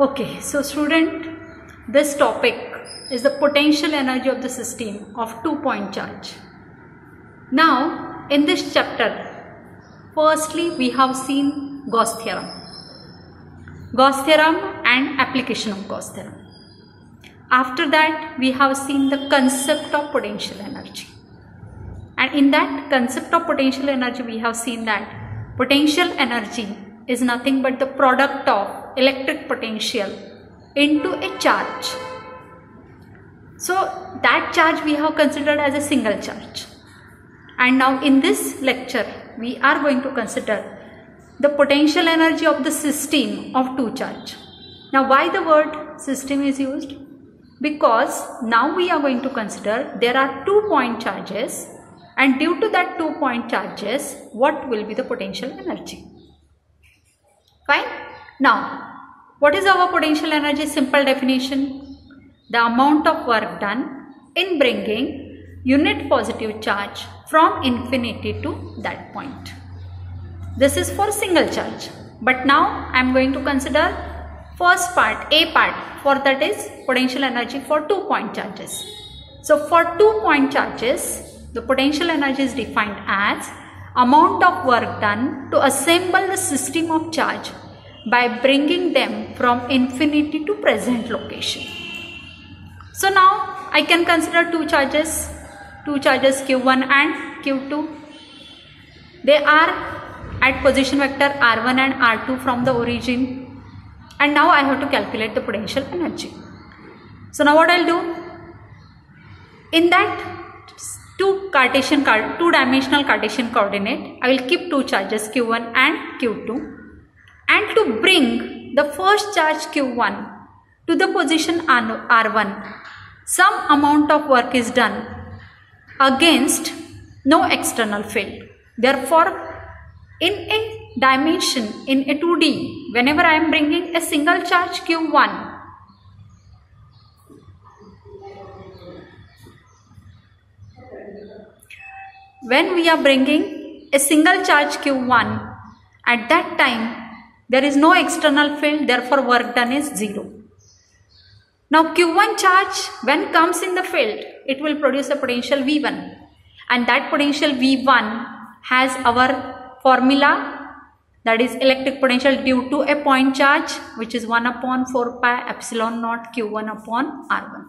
Okay, so student, this topic is the potential energy of the system of 2-point charge. Now, in this chapter, firstly we have seen Gauss theorem and application of Gauss theorem. After that, we have seen the concept of potential energy. And in that concept of potential energy, we have seen that potential energy is nothing but the product of electric potential into a charge. So that charge we have considered as a single charge. And now in this lecture, we are going to consider the potential energy of the system of 2 charge. Now why the word system is used? Because now we are going to consider there are 2-point charges, and due to that 2-point charges, what will be the potential energy? Fine. Now, what is our potential energy? Simple definition: the amount of work done in bringing unit positive charge from infinity to that point. This is for single charge. But now I am going to consider first part, A part, for that is potential energy for 2-point charges. So for 2-point charges, the potential energy is defined as amount of work done to assemble the system of charge by bringing them from infinity to present location. So now I can consider two charges Q1 and Q2. They are at position vector R1 and R2 from the origin. And now I have to calculate the potential energy. So now what I'll do? In that two-dimensional Cartesian coordinate, I will keep two charges Q1 and Q2. And to bring the first charge Q1 to the position R1, some amount of work is done against no external field. Therefore, in a dimension, in a 2D, whenever I am bringing a single charge Q1, when we are bringing a single charge Q1, at that time there is no external field, therefore work done is 0. Now Q1 charge, when comes in the field, it will produce a potential V1, and that potential V1 has our formula, that is electric potential due to a point charge, which is 1 upon 4 pi epsilon naught Q1 upon R1.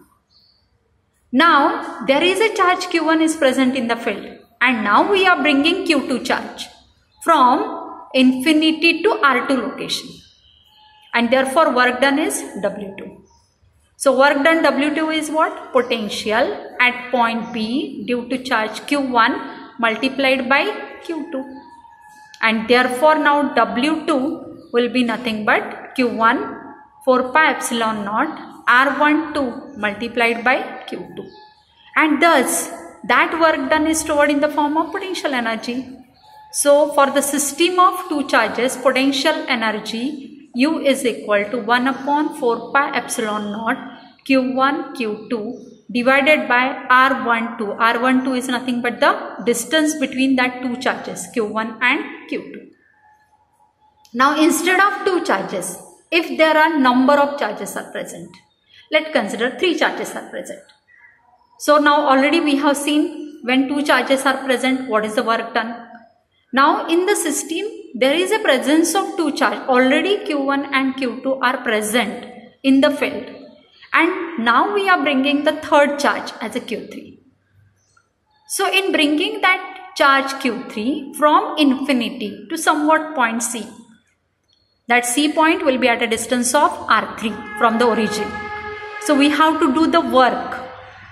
Now there is a charge Q1 is present in the field, and now we are bringing Q2 charge from infinity to R2 location, and therefore work done is W2. So work done W2 is what? Potential at point B due to charge Q1 multiplied by Q2. And therefore now W2 will be nothing but Q1 4 pi epsilon naught R12 multiplied by Q2. And thus that work done is stored in the form of potential energy. So for the system of 2 charges, potential energy U is equal to 1 upon 4 pi epsilon naught Q1 Q2 divided by R12. R12 is nothing but the distance between that 2 charges Q1 and Q2. Now instead of 2 charges, if there are number of charges are present, let's consider 3 charges are present. So now already we have seen when 2 charges are present, what is the work done. Now in the system, there is a presence of 2 charges. Already Q1 and Q2 are present in the field. And now we are bringing the third charge as a Q3. So in bringing that charge Q3 from infinity to somewhat point C, that C point will be at a distance of R3 from the origin. So we have to do the work,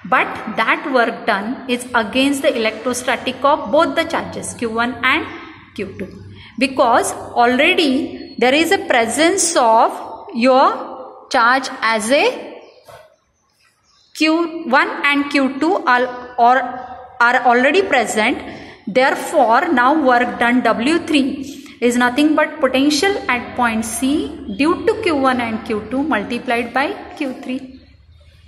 but that work done is against the electrostatic of both the charges Q1 and Q2, because already there is a presence of your charge as a Q1 and Q2 are already present. Therefore now work done W3 is nothing but potential at point C due to Q1 and Q2 multiplied by Q3.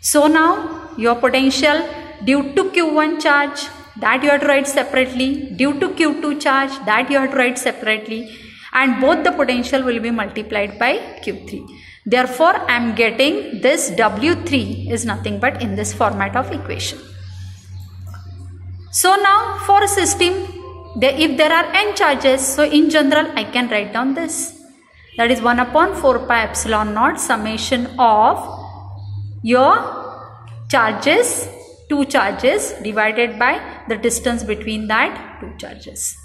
So now your potential due to Q1 charge, that you have to write separately, due to Q2 charge, that you have to write separately, and both the potential will be multiplied by Q3. Therefore, I am getting this W3 is nothing but in this format of equation. So now for a system, if there are n charges, so in general I can write down this. That is 1 upon 4 pi epsilon naught summation of your charges, 2 charges divided by the distance between that 2 charges.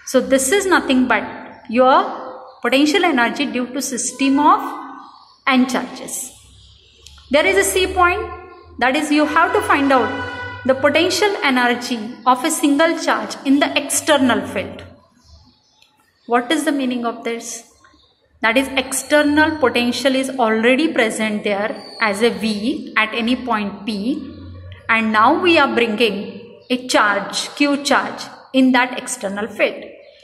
So this is nothing but your potential energy due to system of n charges. There is a C point, that is you have to find out the potential energy of a single charge in the external field. What is the meaning of this? That is, external potential is already present there as a V at any point P, and now we are bringing a charge, Q charge, in that external field.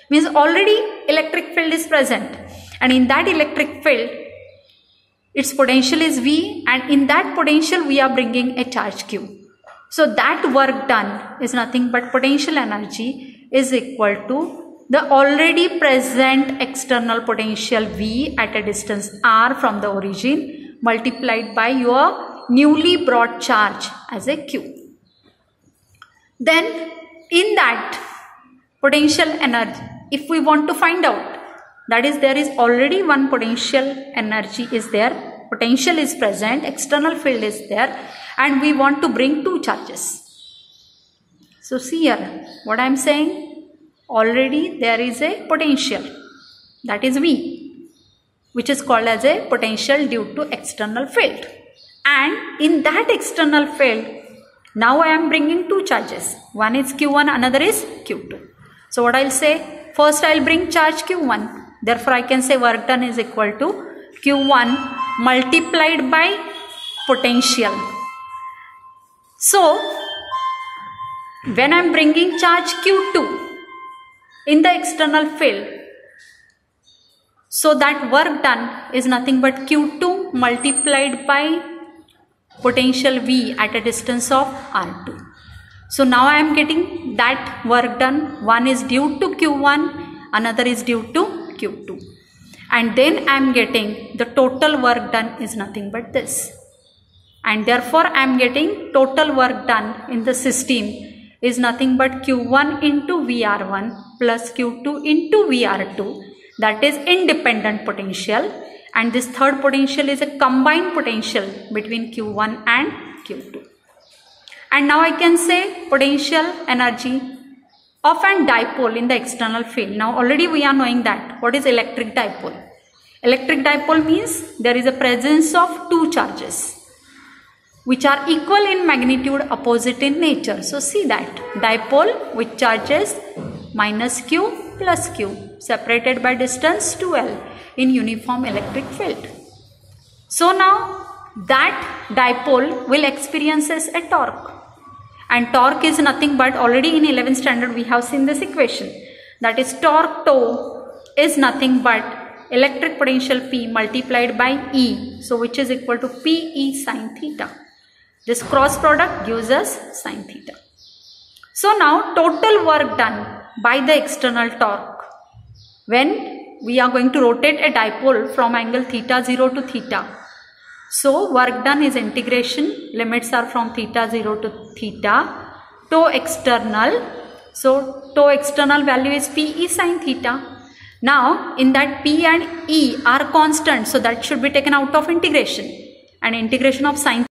Means already electric field is present, and in that electric field its potential is V, and in that potential we are bringing a charge Q. So that work done is nothing but potential energy is equal to the already present external potential V at a distance R from the origin multiplied by your newly brought charge as a Q. Then in that potential energy, if we want to find out, that is, there is already one potential energy is there, potential is present, external field is there, and we want to bring 2 charges. So see here what I am saying. Already there is a potential, that is V, which is called as a potential due to external field, and in that external field now I am bringing 2 charges, one is Q1, another is Q2. So what I will say, first I will bring charge Q1, therefore I can say work done is equal to Q1 multiplied by potential. So when I am bringing charge Q2 in the external field, so that work done is nothing but Q2 multiplied by potential V at a distance of R2. So now I am getting that work done, one is due to Q1, another is due to Q2, and then I am getting the total work done is nothing but this, and therefore I am getting total work done in the system is nothing but Q1 into VR1 plus Q2 into VR2, that is independent potential, and this third potential is a combined potential between Q1 and Q2. And now I can say potential energy of an dipole in the external field. Now already we are knowing that. What is electric dipole? Electric dipole means there is a presence of 2 charges which are equal in magnitude, opposite in nature. So see that dipole with charges minus Q plus Q separated by distance 2L in uniform electric field. So now that dipole will experiences a torque, and torque is nothing but, already in 11th standard we have seen this equation, that is torque tau is nothing but electric potential P multiplied by E, so which is equal to PE sin theta. This cross product gives us sin theta. So now total work done by the external torque when we are going to rotate a dipole from angle theta 0 to theta. So work done is integration, limits are from theta 0 to theta, tau external, so tau external value is PE sin theta. Now in that P and E are constant, so that should be taken out of integration, and integration of sin